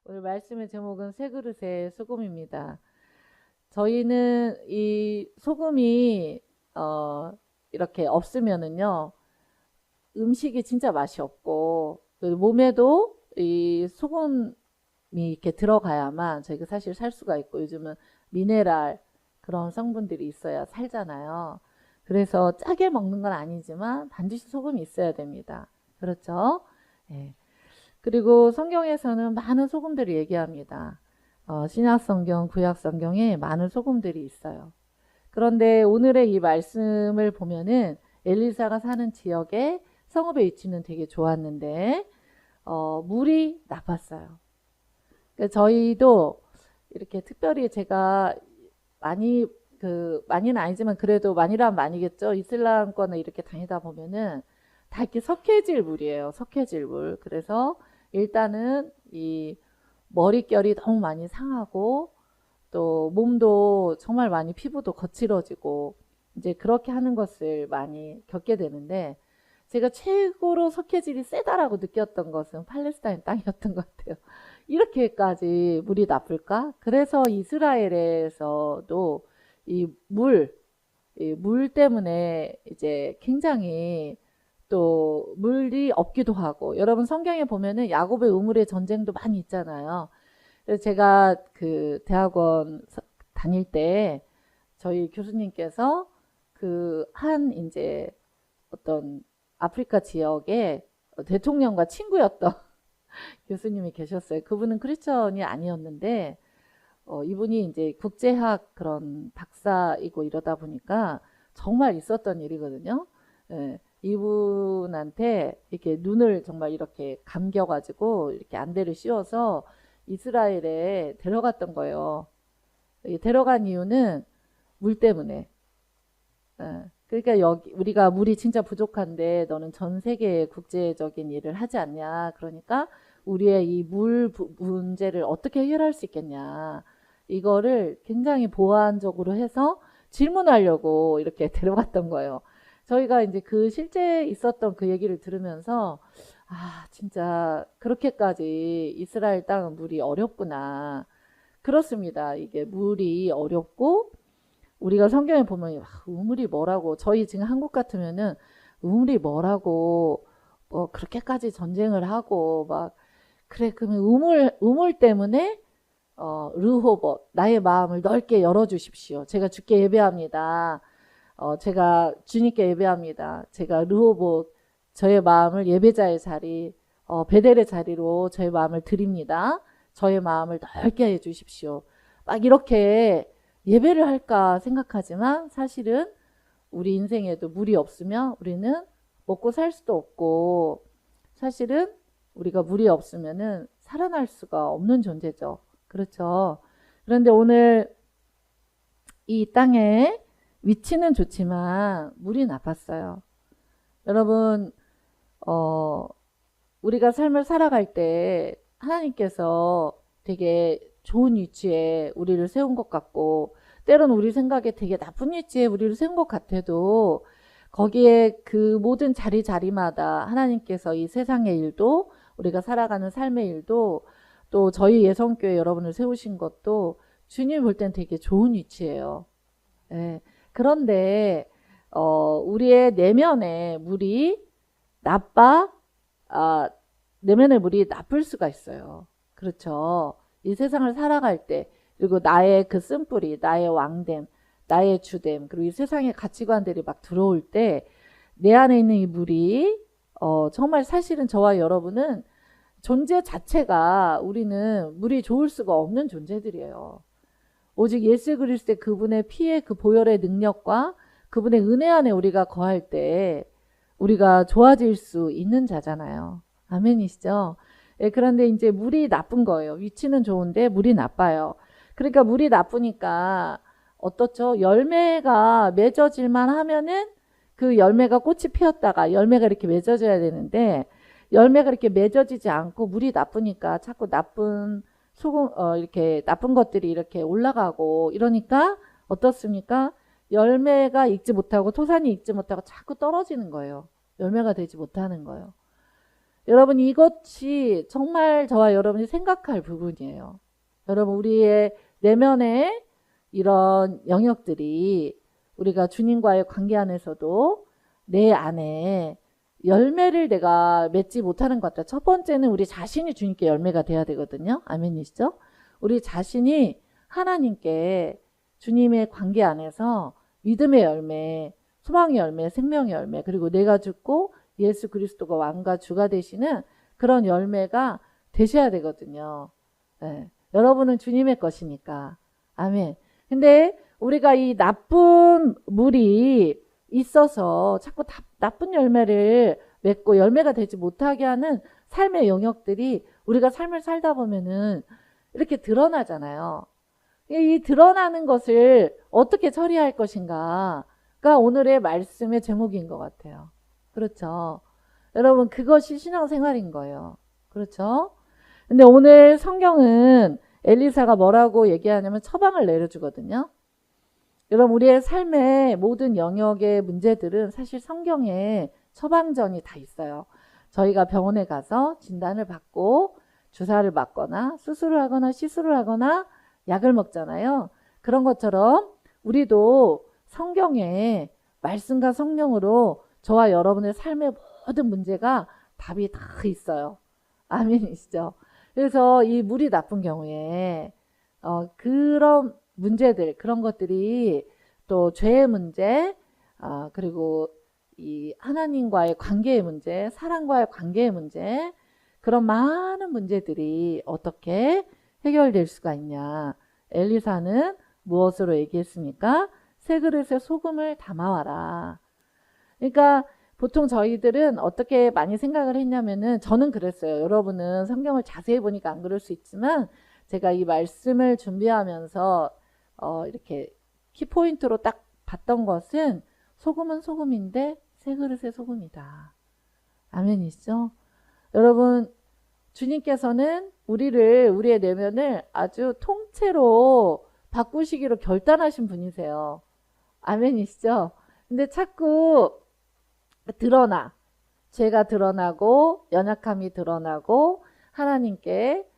오늘 말씀의 제목은 세 그릇의 소금입니다. 저희는 이 소금이 이렇게 없으면은요 음식이 진짜 맛이 없고 그 몸에도 이 소금이 이렇게 들어가야만 저희가 사실 살 수가 있고, 요즘은 미네랄 그런 성분들이 있어야 살잖아요. 그래서 짜게 먹는 건 아니지만 반드시 소금이 있어야 됩니다. 그렇죠? 예. 그리고 성경에서는 많은 소금들을 얘기합니다. 신약 성경, 구약 성경에 많은 소금들이 있어요. 그런데 오늘의 이 말씀을 보면은 엘리사가 사는 지역에 성읍의 위치는 되게 좋았는데 물이 나빴어요. 그러니까 저희도 이렇게 특별히 제가 많이 많이는 아니지만 그래도 많이란 많이겠죠. 이슬람권을 이렇게 다니다 보면은 다 이렇게 석회질 물이에요. 석회질 물. 그래서 일단은 이 머릿결이 너무 많이 상하고 또 몸도 정말 많이 피부도 거칠어지고 이제 그렇게 하는 것을 많이 겪게 되는데, 제가 최고로 석회질이 세다라고 느꼈던 것은 팔레스타인 땅이었던 것 같아요. 이렇게까지 물이 나쁠까? 그래서 이스라엘에서도 이 물 때문에 이제 굉장히 또 물이 없기도 하고, 여러분 성경에 보면은 야곱의 우물의 전쟁도 많이 있잖아요. 그래서 제가 그 대학원 다닐 때 저희 교수님께서 그 한 이제 어떤 아프리카 지역에 대통령과 친구였던 교수님이 계셨어요. 그분은 크리스천이 아니었는데 이분이 이제 국제학 그런 박사이고 이러다 보니까 정말 있었던 일이거든요. 예, 이분한테 이렇게 눈을 정말 이렇게 감겨가지고 이렇게 안대를 씌워서 이스라엘에 데려갔던 거예요. 데려간 이유는 물 때문에. 예, 그러니까 여기 우리가 물이 진짜 부족한데 너는 전 세계의 국제적인 일을 하지 않냐. 그러니까 우리의 이 물 문제를 어떻게 해결할 수 있겠냐. 이거를 굉장히 보완적으로 해서 질문하려고 이렇게 데려갔던 거예요. 저희가 이제 그 실제 있었던 그 얘기를 들으면서 진짜 그렇게까지 이스라엘 땅은 물이 어렵구나. 그렇습니다. 이게 물이 어렵고, 우리가 성경에 보면 우물이 뭐라고, 저희 지금 한국 같으면은 우물이 뭐라고 뭐 그렇게까지 전쟁을 하고 막 그래. 그러면 우물 때문에 르호봇, 나의 마음을 넓게 열어 주십시오. 제가 주께 예배합니다. 제가 주님께 예배합니다. 제가 르호봇, 저의 마음을 예배자의 자리, 베델의 자리로 저의 마음을 드립니다. 저의 마음을 넓게 해 주십시오. 막 이렇게 예배를 할까 생각하지만, 사실은 우리 인생에도 물이 없으면 우리는 먹고 살 수도 없고, 사실은 우리가 물이 없으면은 살아날 수가 없는 존재죠. 그렇죠. 그런데 오늘 이 땅에 위치는 좋지만 물이 나빴어요. 여러분, 어, 우리가 삶을 살아갈 때 하나님께서 되게 좋은 위치에 우리를 세운 것 같고, 때로는 우리 생각에 되게 나쁜 위치에 우리를 세운 것 같아도, 거기에 그 모든 자리마다 하나님께서 이 세상의 일도, 우리가 살아가는 삶의 일도, 또 저희 예성교회 여러분을 세우신 것도 주님 볼 땐 되게 좋은 위치예요. 예. 그런데 우리의 내면의 물이 나빠, 아, 내면의 물이 나쁠 수가 있어요. 그렇죠. 이 세상을 살아갈 때, 그리고 나의 그 쓴뿌리, 나의 왕됨, 나의 주됨, 그리고 이 세상의 가치관들이 막 들어올 때, 내 안에 있는 이 물이, 정말 사실은 저와 여러분은 존재 자체가, 우리는 물이 좋을 수가 없는 존재들이에요. 오직 예수 그리스도의 그분의 피의 그 보혈의 능력과 그분의 은혜 안에 우리가 거할 때 우리가 좋아질 수 있는 자잖아요. 아멘이시죠? 예, 그런데 이제 물이 나쁜 거예요. 위치는 좋은데 물이 나빠요. 그러니까 물이 나쁘니까 어떻죠? 열매가 맺어질만 하면은 그 열매가 꽃이 피었다가 열매가 이렇게 맺어져야 되는데, 열매가 이렇게 맺어지지 않고 물이 나쁘니까 자꾸 나쁜 소금, 이렇게 나쁜 것들이 이렇게 올라가고 이러니까 어떻습니까? 열매가 익지 못하고 토산이 익지 못하고 자꾸 떨어지는 거예요. 열매가 되지 못하는 거예요. 여러분 이것이 정말 저와 여러분이 생각할 부분이에요. 여러분 우리의 내면의 이런 영역들이 우리가 주님과의 관계 안에서도 내 안에 열매를 내가 맺지 못하는 것 같다. 첫 번째는 우리 자신이 주님께 열매가 돼야 되거든요. 아멘이시죠? 우리 자신이 하나님께 주님의 관계 안에서 믿음의 열매, 소망의 열매, 생명의 열매, 그리고 내가 죽고 예수 그리스도가 왕과 주가 되시는 그런 열매가 되셔야 되거든요. 네. 여러분은 주님의 것이니까. 아멘. 근데 우리가 이 나쁜 물이 있어서 자꾸 나쁜 열매를 맺고 열매가 되지 못하게 하는 삶의 영역들이 우리가 삶을 살다 보면은 이렇게 드러나잖아요. 이 드러나는 것을 어떻게 처리할 것인가가 오늘의 말씀의 제목인 것 같아요. 그렇죠. 여러분 그것이 신앙생활인 거예요. 그렇죠. 근데 오늘 성경은 엘리사가 뭐라고 얘기하냐면 처방을 내려주거든요. 여러분 우리의 삶의 모든 영역의 문제들은 사실 성경에 처방전이 다 있어요. 저희가 병원에 가서 진단을 받고 주사를 맞거나 수술을 하거나 시술을 하거나 약을 먹잖아요. 그런 것처럼 우리도 성경에 말씀과 성령으로 저와 여러분의 삶의 모든 문제가 답이 다 있어요. 아멘이시죠? 그래서 이 물이 나쁜 경우에 그런 문제들, 그런 것들이 또 죄의 문제, 그리고 이 하나님과의 관계의 문제, 사랑과의 관계의 문제, 그런 많은 문제들이 어떻게 해결될 수가 있냐. 엘리사는 무엇으로 얘기했습니까? 세 그릇에 소금을 담아와라. 그러니까 보통 저희들은 어떻게 많이 생각을 했냐면은 저는 그랬어요. 여러분은 성경을 자세히 보니까 안 그럴 수 있지만 제가 이 말씀을 준비하면서 이렇게 키포인트로 딱 봤던 것은 소금은 소금인데 세 그릇의 소금이다. 아멘이시죠? 여러분 주님께서는 우리의 내면을 아주 통째로 바꾸시기로 결단하신 분이세요. 아멘이시죠? 근데 자꾸 죄가 드러나고 연약함이 드러나고 하나님께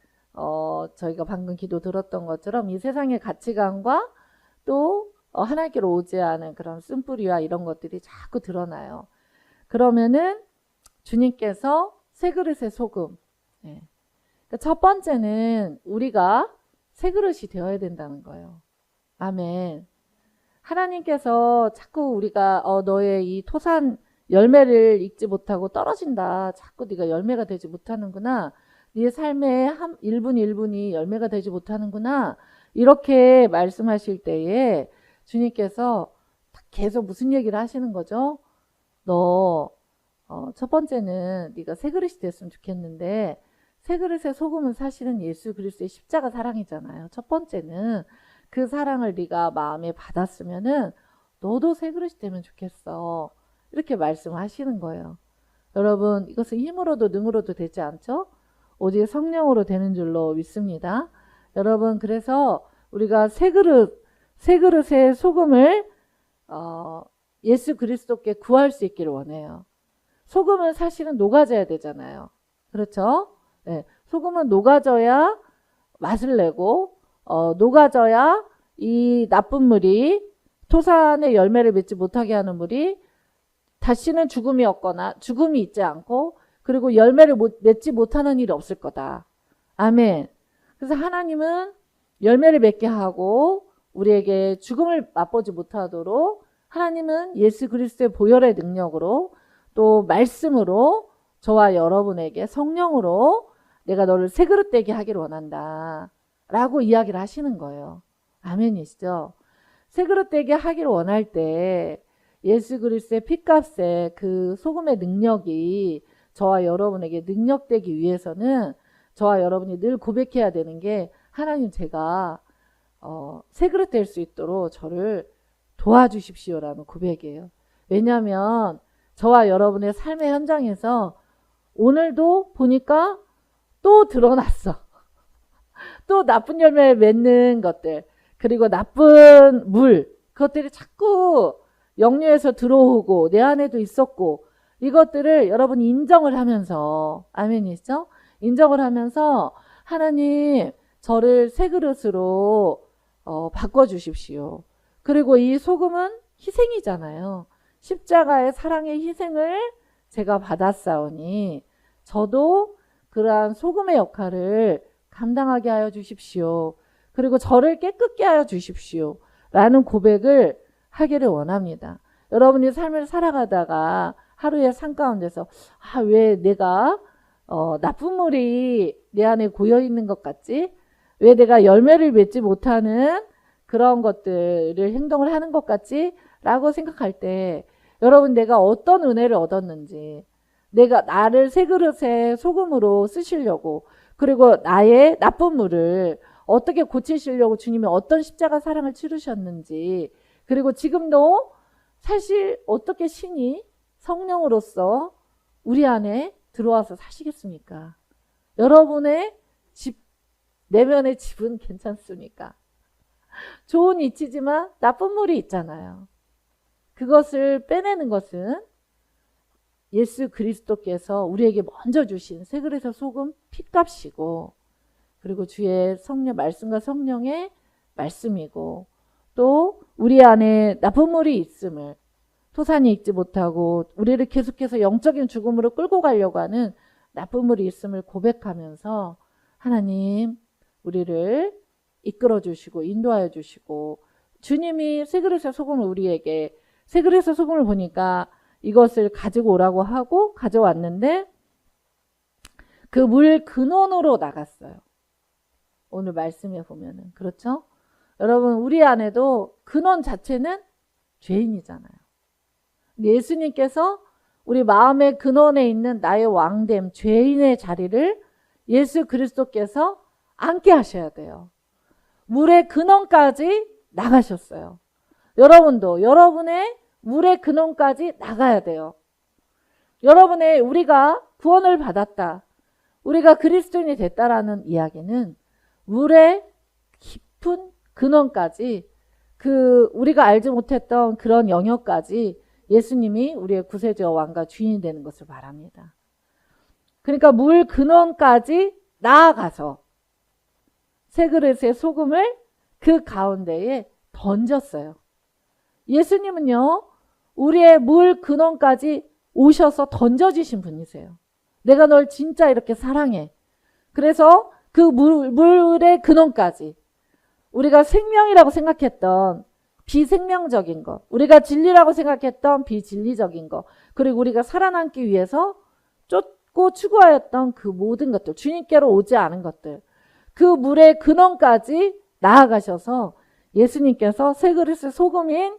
저희가 방금 기도 들었던 것처럼 이 세상의 가치관과 또 하나님께로 오지 않은 그런 쓴뿌리와 이런 것들이 자꾸 드러나요. 그러면은 주님께서 세 그릇의 소금. 네. 그러니까 첫 번째는 우리가 새 그릇이 되어야 된다는 거예요. 아멘. 하나님께서 자꾸 우리가 너의 이 토산 열매를 익지 못하고 떨어진다. 자꾸 네가 열매가 되지 못하는구나. 네 삶의 1분 1분이 열매가 되지 못하는구나. 이렇게 말씀하실 때에 주님께서 계속 무슨 얘기를 하시는 거죠? 너 첫 번째는 네가 새 그릇이 됐으면 좋겠는데 새 그릇의 소금은 사실은 예수 그리스도의 십자가 사랑이잖아요. 첫 번째는 그 사랑을 네가 마음에 받았으면은 너도 새 그릇이 되면 좋겠어. 이렇게 말씀하시는 거예요. 여러분 이것은 힘으로도 능으로도 되지 않죠? 오직 성령으로 되는 줄로 믿습니다. 여러분 그래서 우리가 새 그릇의 소금을 예수 그리스도께 구할 수 있기를 원해요. 소금은 사실은 녹아져야 되잖아요. 그렇죠? 네. 소금은 녹아져야 맛을 내고 녹아져야 이 나쁜 물이 토산의 열매를 맺지 못하게 하는 물이 다시는 죽음이 있지 않고 그리고 열매를 맺지 못하는 일이 없을 거다. 아멘. 그래서 하나님은 열매를 맺게 하고 우리에게 죽음을 맛보지 못하도록 하나님은 예수 그리스도의 보혈의 능력으로 또 말씀으로 저와 여러분에게 성령으로 내가 너를 새 그릇 되게 하기를 원한다 라고 이야기를 하시는 거예요. 아멘이시죠? 새 그릇 되게 하기를 원할 때 예수 그리스도의 핏값에 그 소금의 능력이 저와 여러분에게 능력되기 위해서는 저와 여러분이 늘 고백해야 되는 게 하나님 제가 새 그릇 될 수 있도록 저를 도와주십시오라는 고백이에요. 왜냐하면 저와 여러분의 삶의 현장에서 오늘도 보니까 또 드러났어. 또 나쁜 열매 맺는 것들 그리고 나쁜 물 그것들이 자꾸 역류해서 들어오고 내 안에도 있었고 이것들을 여러분이 인정을 하면서, 아멘이죠? 인정을 하면서 하나님 저를 새 그릇으로 바꿔주십시오. 그리고 이 소금은 희생이잖아요. 십자가의 사랑의 희생을 제가 받았사오니 저도 그러한 소금의 역할을 감당하게 하여 주십시오. 그리고 저를 깨끗게 하여 주십시오. 라는 고백을 하기를 원합니다. 여러분이 삶을 살아가다가 하루의 삶 가운데서 왜 내가 나쁜 물이 내 안에 고여 있는 것 같지? 왜 내가 열매를 맺지 못하는 그런 것들을 행동을 하는 것 같지? 라고 생각할 때 여러분 내가 어떤 은혜를 얻었는지, 내가 나를 새 그릇에 소금으로 쓰시려고, 그리고 나의 나쁜 물을 어떻게 고치시려고 주님이 어떤 십자가 사랑을 치르셨는지, 그리고 지금도 사실 어떻게 신이 성령으로서 우리 안에 들어와서 사시겠습니까? 여러분의 집, 내면의 집은 괜찮습니까? 좋은 이치지만 나쁜 물이 있잖아요. 그것을 빼내는 것은 예수 그리스도께서 우리에게 먼저 주신 새 그릇의 소금 핏값이고, 그리고 주의 성령 말씀과 성령의 말씀이고, 또 우리 안에 나쁜 물이 있음을, 토산이 익지 못하고 우리를 계속해서 영적인 죽음으로 끌고 가려고 하는 나쁜 물이 있음을 고백하면서 하나님 우리를 이끌어 주시고 인도하여 주시고, 주님이 새 그릇의 소금을 우리에게, 새 그릇의 소금을 보니까 이것을 가지고 오라고 하고 가져왔는데 그 물 근원으로 나갔어요. 오늘 말씀에 보면은 그렇죠? 여러분 우리 안에도 근원 자체는 죄인이잖아요. 예수님께서 우리 마음의 근원에 있는 나의 왕됨, 죄인의 자리를 예수 그리스도께서 앉게 하셔야 돼요. 물의 근원까지 나가셨어요. 여러분도 여러분의 물의 근원까지 나가야 돼요. 여러분의 우리가 구원을 받았다, 우리가 그리스도인이 됐다라는 이야기는 물의 깊은 근원까지, 그 우리가 알지 못했던 그런 영역까지 예수님이 우리의 구세주와 왕과 주인이 되는 것을 말합니다. 그러니까 물 근원까지 나아가서 새 그릇의 소금을 그 가운데에 던졌어요. 예수님은요, 우리의 물 근원까지 오셔서 던져주신 분이세요. 내가 널 진짜 이렇게 사랑해. 그래서 그 물의 근원까지, 우리가 생명이라고 생각했던 비생명적인 것, 우리가 진리라고 생각했던 비진리적인 것, 그리고 우리가 살아남기 위해서 쫓고 추구하였던 그 모든 것들, 주님께로 오지 않은 것들, 그 물의 근원까지 나아가셔서 예수님께서 새 그릇의 소금인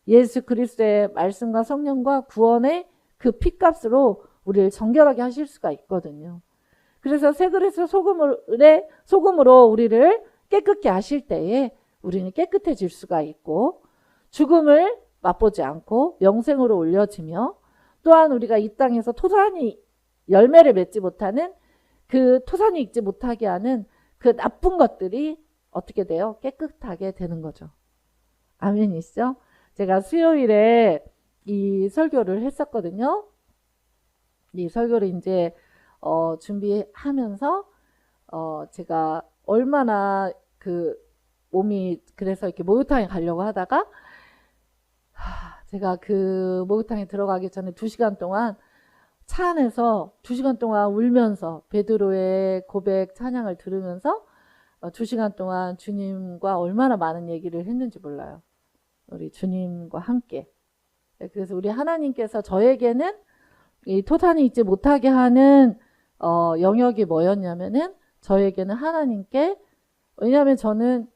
예수 그리스도의 말씀과 성령과 구원의 그 핏값으로 우리를 정결하게 하실 수가 있거든요. 그래서 새 그릇의 소금으로 우리를 깨끗게 하실 때에 우리는 깨끗해질 수가 있고, 죽음을 맛보지 않고 영생으로 올려지며, 또한 우리가 이 땅에서 토산이 열매를 맺지 못하는, 그 토산이 익지 못하게 하는 그 나쁜 것들이 어떻게 돼요? 깨끗하게 되는 거죠. 아멘이시죠? 제가 수요일에 이 설교를 했었거든요. 이 설교를 이제 준비하면서 제가 얼마나 그 몸이, 그래서 이렇게 목욕탕에 가려고 하다가 제가 그 목욕탕에 들어가기 전에 2시간 동안 차 안에서 2시간 동안 울면서 베드로의 고백 찬양을 들으면서 2시간 동안 주님과 얼마나 많은 얘기를 했는지 몰라요. 우리 주님과 함께. 그래서 우리 하나님께서 저에게는 이 토산이 있지 못하게 하는 영역이 뭐였냐면은, 저에게는 하나님께, 왜냐하면 저는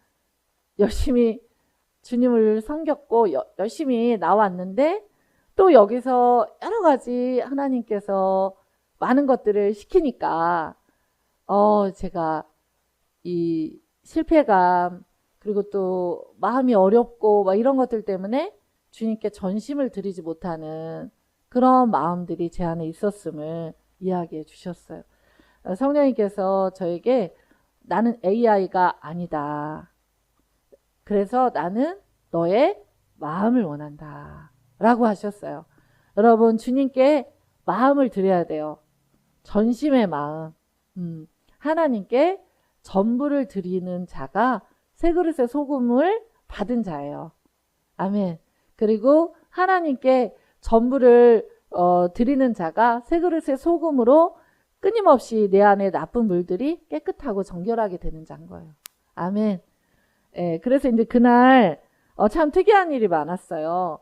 열심히 주님을 섬겼고 열심히 나왔는데, 또 여기서 여러 가지 하나님께서 많은 것들을 시키니까 제가 이 실패감, 그리고 또 마음이 어렵고 막 이런 것들 때문에 주님께 전심을 드리지 못하는 그런 마음들이 제 안에 있었음을 이야기해 주셨어요. 성령님께서 저에게 나는 AI가 아니다. 그래서 나는 너의 마음을 원한다 라고 하셨어요. 여러분, 주님께 마음을 드려야 돼요. 전심의 마음. 하나님께 전부를 드리는 자가 세 그릇의 소금을 받은 자예요. 아멘. 그리고 하나님께 전부를 드리는 자가 세 그릇의 소금으로 끊임없이 내 안에 나쁜 물들이 깨끗하고 정결하게 되는 자인 거예요. 아멘. 예, 그래서 이제 그날 참 특이한 일이 많았어요.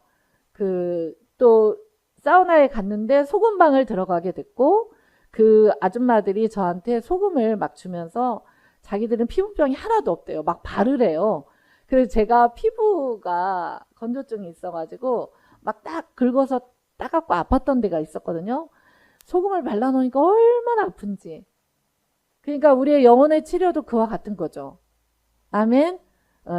또 사우나에 갔는데 소금방을 들어가게 됐고, 그 아줌마들이 저한테 소금을 막 주면서 자기들은 피부병이 하나도 없대요. 막 바르래요. 그래서 제가 피부가 건조증이 있어가지고 막 딱 긁어서 따갑고 아팠던 데가 있었거든요. 소금을 발라놓으니까 얼마나 아픈지. 그러니까 우리의 영혼의 치료도 그와 같은 거죠. 아멘.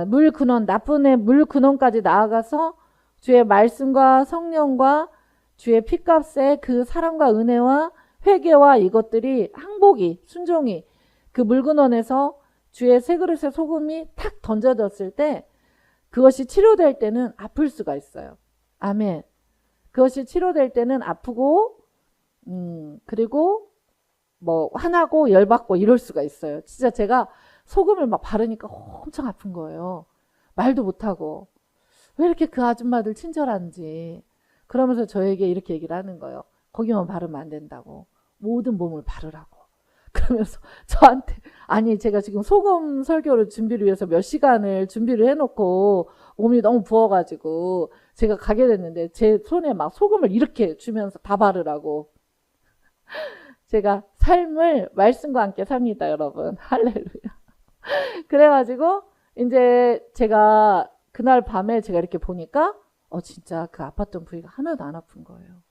물 근원, 나쁜 의 물 근원까지 나아가서 주의 말씀과 성령과 주의 피값에 그 사랑과 은혜와 회개와 이것들이 항복이, 순종이 그 물 근원에서 주의 세 그릇의 소금이 탁 던져졌을 때 그것이 치료될 때는 아플 수가 있어요. 아멘. 그것이 치료될 때는 아프고 그리고 뭐 화나고 열받고 이럴 수가 있어요. 진짜 제가 소금을 막 바르니까 엄청 아픈 거예요. 말도 못하고. 왜 이렇게 그 아줌마들 친절한지. 그러면서 저에게 이렇게 얘기를 하는 거예요. 거기만 바르면 안 된다고. 모든 몸을 바르라고. 그러면서 저한테 아니 제가 지금 소금 설교를 준비를 위해서 몇 시간을 준비를 해놓고 몸이 너무 부어가지고 제가 가게 됐는데 제 손에 막 소금을 이렇게 주면서 다 바르라고. 제가 삶을 말씀과 함께 삽니다, 여러분. 할렐루야. 그래가지고 이제 제가 그날 밤에 제가 이렇게 보니까 진짜 그 아팠던 부위가 하나도 안 아픈 거예요.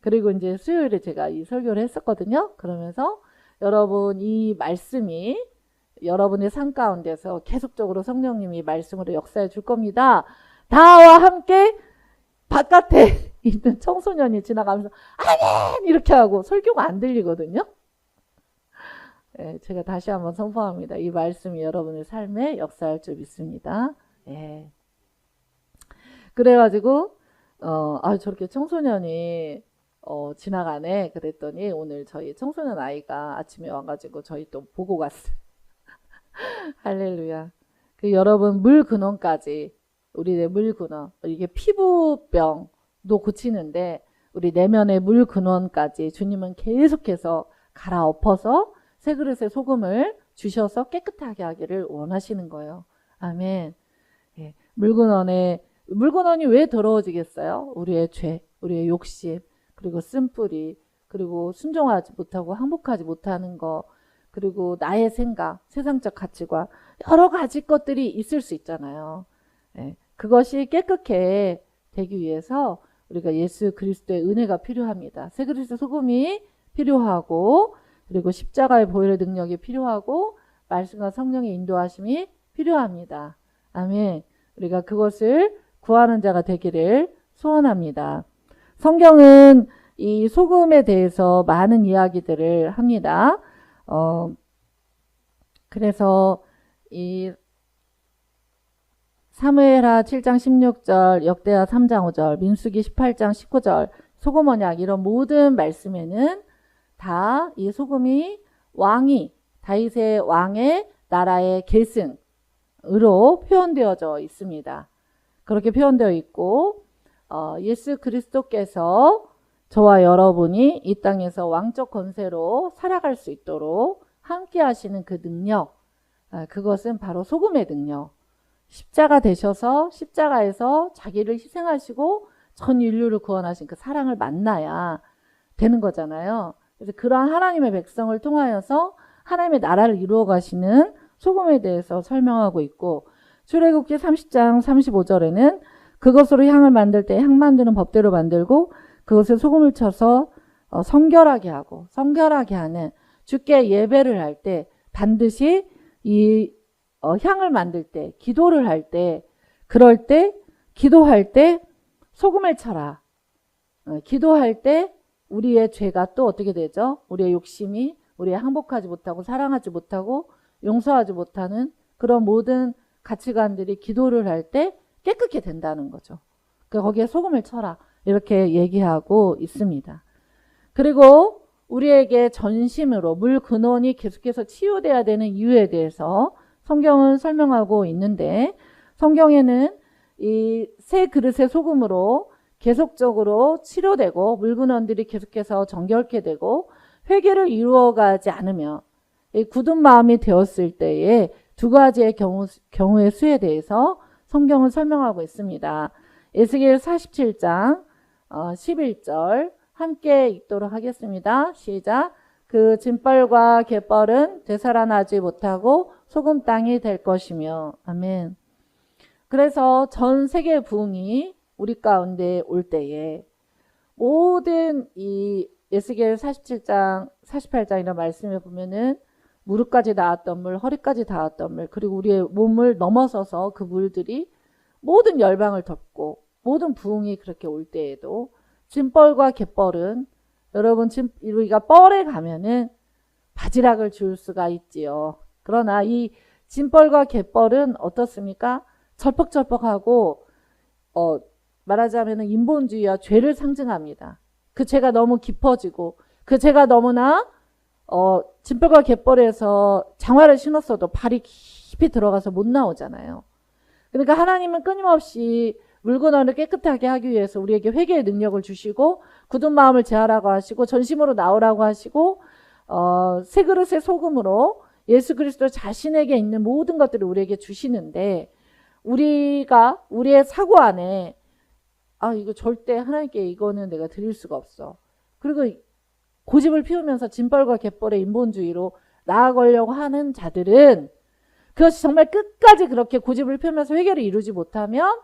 그리고 이제 수요일에 제가 이 설교를 했었거든요. 그러면서 여러분 이 말씀이 여러분의 삶 가운데서 계속적으로 성령님이 말씀으로 역사해 줄 겁니다. 나와 함께 바깥에 있는 청소년이 지나가면서 아멘 이렇게 하고 설교가 안 들리거든요. 예, 제가 다시 한번 선포합니다. 이 말씀이 여러분의 삶에 역사할 줄 믿습니다. 예. 그래가지고 저렇게 청소년이 지나가네 그랬더니 오늘 저희 청소년 아이가 아침에 와가지고 저희 또 보고 갔어요. 할렐루야. 그 여러분 물 근원까지 우리의 물 근원 이게 피부병도 고치는데 우리 내면의 물 근원까지 주님은 계속해서 갈아엎어서 세 그릇의 소금을 주셔서 깨끗하게 하기를 원하시는 거예요. 아멘. 예, 물 근원이 왜 더러워지겠어요? 우리의 죄, 우리의 욕심, 그리고 쓴뿌리, 그리고 순종하지 못하고 항복하지 못하는 거, 그리고 나의 생각, 세상적 가치관 여러 가지 것들이 있을 수 있잖아요. 예, 그것이 깨끗해 되기 위해서 우리가 예수 그리스도의 은혜가 필요합니다. 세 그릇의 소금이 필요하고 그리고 십자가의 보혈의 능력이 필요하고 말씀과 성령의 인도하심이 필요합니다. 아멘. 우리가 그것을 구하는 자가 되기를 소원합니다. 성경은 이 소금에 대해서 많은 이야기들을 합니다. 그래서 이 사무엘하 7장 16절, 역대하 3장 5절, 민수기 18장 19절, 소금 언약 이런 모든 말씀에는 다 이 소금이 다윗의 왕의 나라의 계승으로 표현되어져 있습니다. 그렇게 표현되어 있고 예수 그리스도께서 저와 여러분이 이 땅에서 왕적 권세로 살아갈 수 있도록 함께 하시는 그 능력, 그것은 바로 소금의 능력. 십자가 되셔서 십자가에서 자기를 희생하시고 전 인류를 구원하신 그 사랑을 만나야 되는 거잖아요. 그래서 그러한 하나님의 백성을 통하여서 하나님의 나라를 이루어 가시는 소금에 대해서 설명하고 있고, 출애굽기 30장 35절에는 그것으로 향을 만들 때 향 만드는 법대로 만들고 그것에 소금을 쳐서 성결하게 하고 성결하게 하는, 주께 예배를 할 때 반드시 이 향을 만들 때, 기도를 할 때, 그럴 때 기도할 때 소금을 쳐라. 기도할 때 우리의 죄가 또 어떻게 되죠? 우리의 욕심이, 우리의 항복하지 못하고 사랑하지 못하고 용서하지 못하는 그런 모든 가치관들이 기도를 할 때 깨끗게 된다는 거죠. 그러니까 거기에 소금을 쳐라 이렇게 얘기하고 있습니다. 그리고 우리에게 전심으로 물 근원이 계속해서 치유돼야 되는 이유에 대해서 성경은 설명하고 있는데, 성경에는 이 새 그릇의 소금으로 계속적으로 치료되고 물 근원들이 계속해서 정결케 되고 회개를 이루어가지 않으며 굳은 마음이 되었을 때에 두 가지의 경우의 수에 대해서 성경은 설명하고 있습니다. 에스겔 47장 11절 함께 읽도록 하겠습니다. 시작. 그 진벌과 갯벌은 되살아나지 못하고 소금 땅이 될 것이며. 아멘. 그래서 전 세계 부흥이 우리 가운데 올 때에 모든 이 에스겔 47장, 48장이라는 말씀에 보면은 무릎까지 닿았던 물, 허리까지 닿았던 물, 그리고 우리의 몸을 넘어서서 그 물들이 모든 열방을 덮고 모든 부흥이 그렇게 올 때에도 진벌과 갯벌은, 여러분 우리가 뻘에 가면은 바지락을 줄 수가 있지요. 그러나 이 진벌과 갯벌은 어떻습니까? 절퍽절퍽하고 말하자면 인본주의와 죄를 상징합니다. 그 죄가 너무 깊어지고 그 죄가 너무나 진벌과 갯벌에서 장화를 신었어도 발이 깊이 들어가서 못 나오잖아요. 그러니까 하나님은 끊임없이 물건을 깨끗하게 하기 위해서 우리에게 회개의 능력을 주시고 굳은 마음을 제하라고 하시고 전심으로 나오라고 하시고 새 그릇의 소금으로 예수 그리스도 자신에게 있는 모든 것들을 우리에게 주시는데, 우리가 우리의 사고 안에 이거 절대 하나님께 이거는 내가 드릴 수가 없어. 그리고 고집을 피우면서 진벌과 갯벌의 인본주의로 나아가려고 하는 자들은 그것이 정말 끝까지 그렇게 고집을 피우면서 회개를 이루지 못하면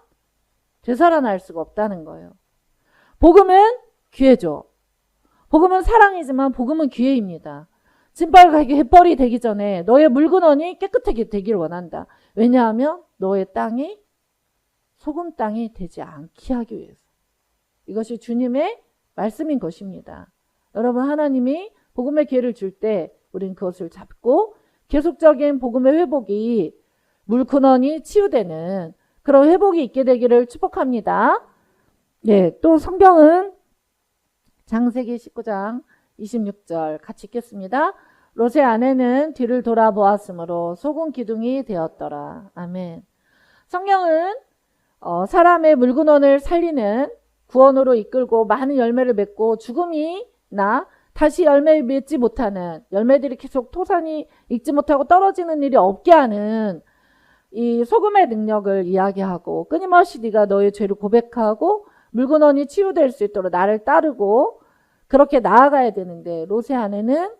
되살아날 수가 없다는 거예요. 복음은 기회죠. 복음은 사랑이지만 복음은 기회입니다. 진벌과 갯벌이 되기 전에 너의 물근원이 깨끗하게 되기를 원한다. 왜냐하면 너의 땅이 소금 땅이 되지 않게 하기 위해서. 이것이 주님의 말씀인 것입니다. 여러분, 하나님이 복음의 기회를 줄 때 우리는 그것을 잡고 계속적인 복음의 회복이, 물근원이 치유되는 그런 회복이 있게 되기를 축복합니다. 네, 또 성경은 창세기 19장 26절 같이 읽겠습니다. 롯의 아내는 뒤를 돌아보았으므로 소금 기둥이 되었더라. 아멘. 성경은 사람의 물근원을 살리는 구원으로 이끌고 많은 열매를 맺고 죽음이 나 다시 열매를 맺지 못하는, 열매들이 계속 토산이 익지 못하고 떨어지는 일이 없게 하는 이 소금의 능력을 이야기하고, 끊임없이 네가 너의 죄를 고백하고 물근원이 치유될 수 있도록 나를 따르고 그렇게 나아가야 되는데, 롯의 아내는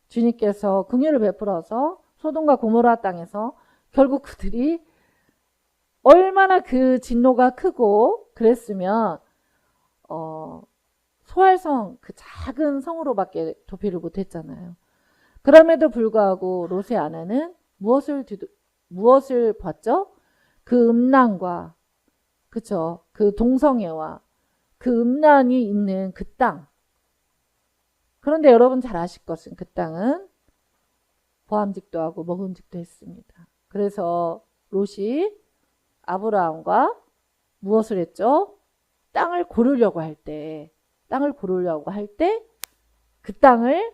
주님께서 긍휼을 베풀어서 소돔과 고모라 땅에서 결국 그들이 얼마나 그 진노가 크고 그랬으면 소알성, 그 작은 성으로밖에 도피를 못했잖아요. 그럼에도 불구하고 롯의 아내는 무엇을 봤죠? 그 음란과, 그쵸? 그 동성애와 그 음란이 있는 그 땅. 그런데 여러분 잘 아실 것은 그 땅은 보암직도 하고 먹음직도 했습니다. 그래서 롯이 아브라함과 무엇을 했죠? 땅을 고르려고 할 때 그 땅을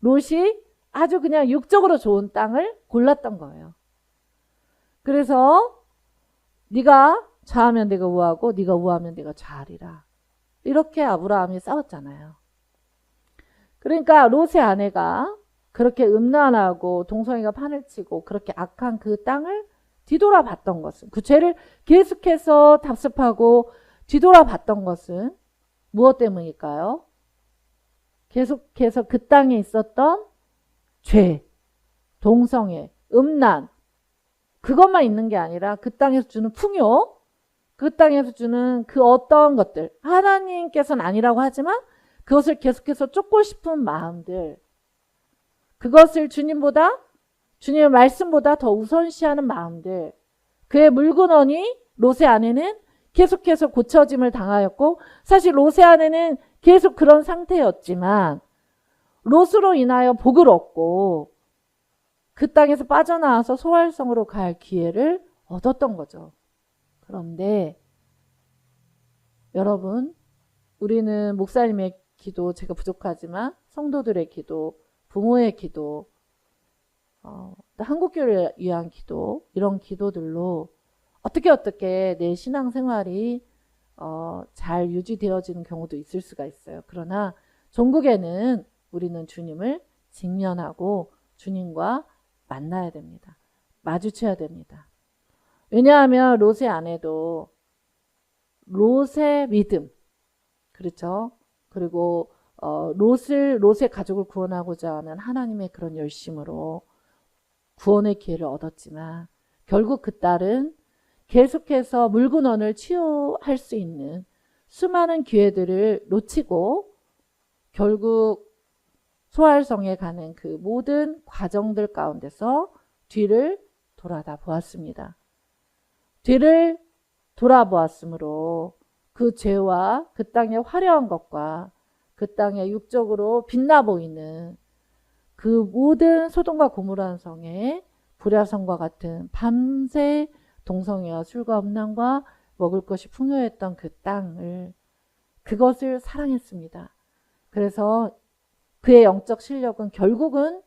롯이 아주 그냥 육적으로 좋은 땅을 골랐던 거예요. 그래서 네가 좌하면 내가 우하고 네가 우하면 내가 좌하리라. 이렇게 아브라함이 싸웠잖아요. 그러니까 롯의 아내가 그렇게 음란하고 동성애가 판을 치고 그렇게 악한 그 땅을 뒤돌아봤던 것은, 그 죄를 계속해서 답습하고 뒤돌아봤던 것은 무엇 때문일까요? 계속해서 그 땅에 있었던 죄, 동성애, 음란, 그것만 있는 게 아니라 그 땅에서 주는 풍요, 그 땅에서 주는 그 어떤 것들, 하나님께서는 아니라고 하지만 그것을 계속해서 쫓고 싶은 마음들, 그것을 주님의 말씀보다 더 우선시하는 마음들, 그의 물근원이 롯의 아내는 계속해서 고쳐짐을 당하였고, 사실 롯의 아내는 계속 그런 상태였지만 롯으로 인하여 복을 얻고 그 땅에서 빠져나와서 소알성으로 갈 기회를 얻었던 거죠. 그런데 여러분, 우리는 목사님의 기도 제가 부족하지만 성도들의 기도, 부모의 기도, 한국교회를 위한 기도, 이런 기도들로 어떻게 내 신앙생활이 잘 유지되어지는 경우도 있을 수가 있어요. 그러나 종국에는 우리는 주님을 직면하고 주님과 만나야 됩니다. 마주쳐야 됩니다. 왜냐하면 롯의 아내도 롯의 믿음, 그렇죠? 그리고 롯의 가족을 구원하고자 하는 하나님의 그런 열심으로 구원의 기회를 얻었지만 결국 그 딸은 계속해서 물근원을 치유할 수 있는 수많은 기회들을 놓치고 결국 소알성에 가는 그 모든 과정들 가운데서 뒤를 돌아보았습니다. 뒤를 돌아보았으므로 그 죄와 그 땅의 화려한 것과 그 땅의 육적으로 빛나 보이는 그 모든 소돔과 고모라 성의 불야성과 같은 밤새 동성애와 술과 음란과 먹을 것이 풍요했던 그 땅을, 그것을 사랑했습니다. 그래서 그의 영적 실력은 결국은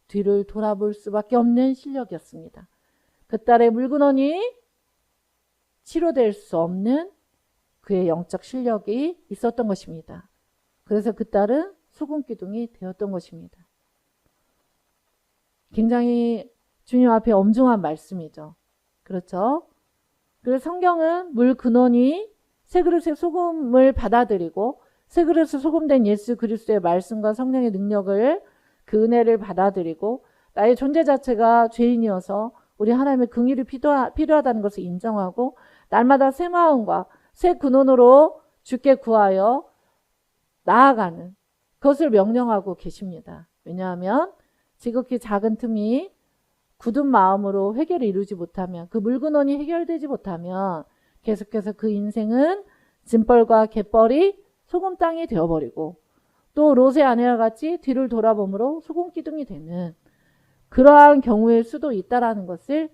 뒤를 돌아볼 수밖에 없는 실력이었습니다. 그 딸의 물근원이 치료될 수 없는 그의 영적 실력이 있었던 것입니다. 그래서 그 딸은 소금기둥이 되었던 것입니다. 굉장히 주님 앞에 엄중한 말씀이죠. 그렇죠? 그래서 성경은 물 근원이 새 그릇의 소금을 받아들이고 새 그릇에 소금된 예수 그리스도의 말씀과 성령의 능력을, 그 은혜를 받아들이고 나의 존재 자체가 죄인이어서 우리 하나님의 긍휼이 필요하다는 것을 인정하고 날마다 새 마음과 새 근원으로 주께 구하여 나아가는 그것을 명령하고 계십니다. 왜냐하면 지극히 작은 틈이 굳은 마음으로 회개를 이루지 못하면, 그 물근원이 해결되지 못하면 계속해서 그 인생은 짐벌과 갯벌이 소금 땅이 되어버리고 또 롯의 아내와 같이 뒤를 돌아보므로 소금 기둥이 되는 그러한 경우의 수도 있다라는 것을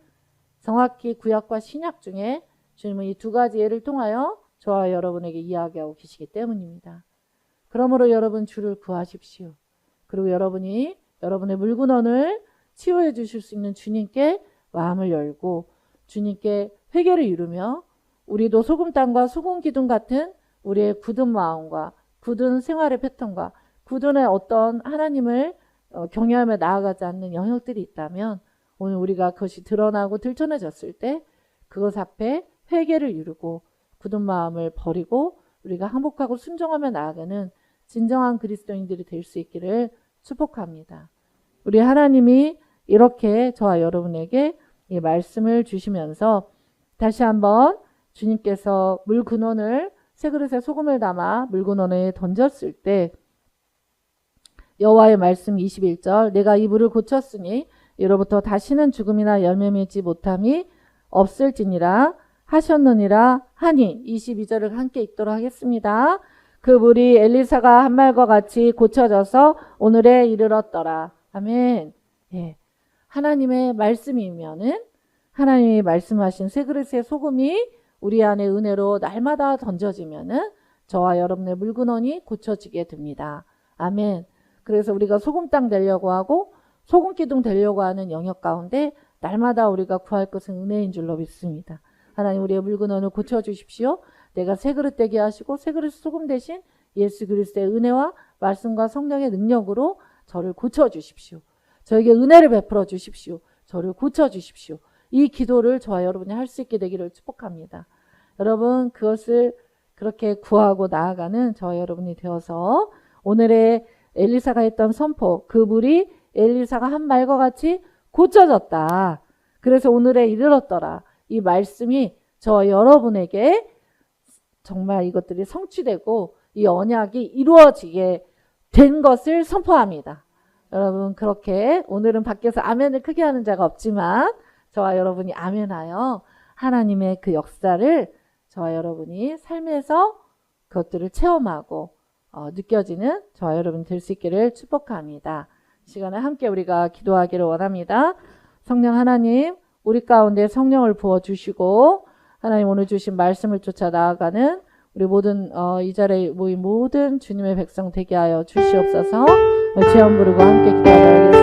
정확히 구약과 신약 중에 주님은 이 두 가지 예를 통하여 저와 여러분에게 이야기하고 계시기 때문입니다. 그러므로 여러분 주를 구하십시오. 그리고 여러분이 여러분의 물근원을 치유해 주실 수 있는 주님께 마음을 열고 주님께 회개를 이루며 우리도 소금 땅과 소금 기둥 같은 우리의 굳은 마음과 굳은 생활의 패턴과 굳은 어떤 하나님을 경외하며 나아가지 않는 영역들이 있다면 오늘 우리가 그것이 드러나고 들춰내졌을 때 그것 앞에 회개를 이루고 굳은 마음을 버리고 우리가 항복하고 순종하며 나아가는 진정한 그리스도인들이 될 수 있기를 축복합니다. 우리 하나님이 이렇게 저와 여러분에게 이 말씀을 주시면서 다시 한번 주님께서 물 근원을 새 그릇에 소금을 담아 물 근원에 던졌을 때 여호와의 말씀 21절, 내가 이 물을 고쳤으니 이로부터 다시는 죽음이나 열매 맺지 못함이 없을지니라 하셨느니라 하니, 22절을 함께 읽도록 하겠습니다. 그 물이 엘리사가 한 말과 같이 고쳐져서 오늘에 이르렀더라. 아멘. 예. 하나님의 말씀이면은 하나님이 말씀하신 새 그릇의 소금이 우리 안에 은혜로 날마다 던져지면은 저와 여러분의 물근원이 고쳐지게 됩니다. 아멘. 그래서 우리가 소금 땅 되려고 하고 소금 기둥 되려고 하는 영역 가운데 날마다 우리가 구할 것은 은혜인 줄로 믿습니다. 하나님 우리의 물근원을 고쳐주십시오. 내가 새 그릇 되게 하시고 새 그릇 소금 대신 예수 그리스도의 은혜와 말씀과 성령의 능력으로 저를 고쳐주십시오. 저에게 은혜를 베풀어 주십시오. 저를 고쳐주십시오. 이 기도를 저와 여러분이 할 수 있게 되기를 축복합니다. 여러분 그것을 그렇게 구하고 나아가는 저와 여러분이 되어서 오늘의 엘리사가 했던 선포, 그 물이 엘리사가 한 말과 같이 고쳐졌다. 그래서 오늘에 이르렀더라. 이 말씀이 저와 여러분에게 정말 이것들이 성취되고 이 언약이 이루어지게 된 것을 선포합니다. 여러분 그렇게 오늘은 밖에서 아멘을 크게 하는 자가 없지만 저와 여러분이 아멘하여 하나님의 그 역사를 저와 여러분이 삶에서 그것들을 체험하고 느껴지는 저와 여러분 될 수 있기를 축복합니다. 이 시간에 함께 우리가 기도하기를 원합니다. 성령 하나님, 우리 가운데 성령을 부어주시고 하나님 오늘 주신 말씀을 쫓아 나아가는 우리 모든 이 자리에 모인 모든 주님의 백성 되게 하여 주시옵소서. 죄원 부르고 함께 기도하겠습니다.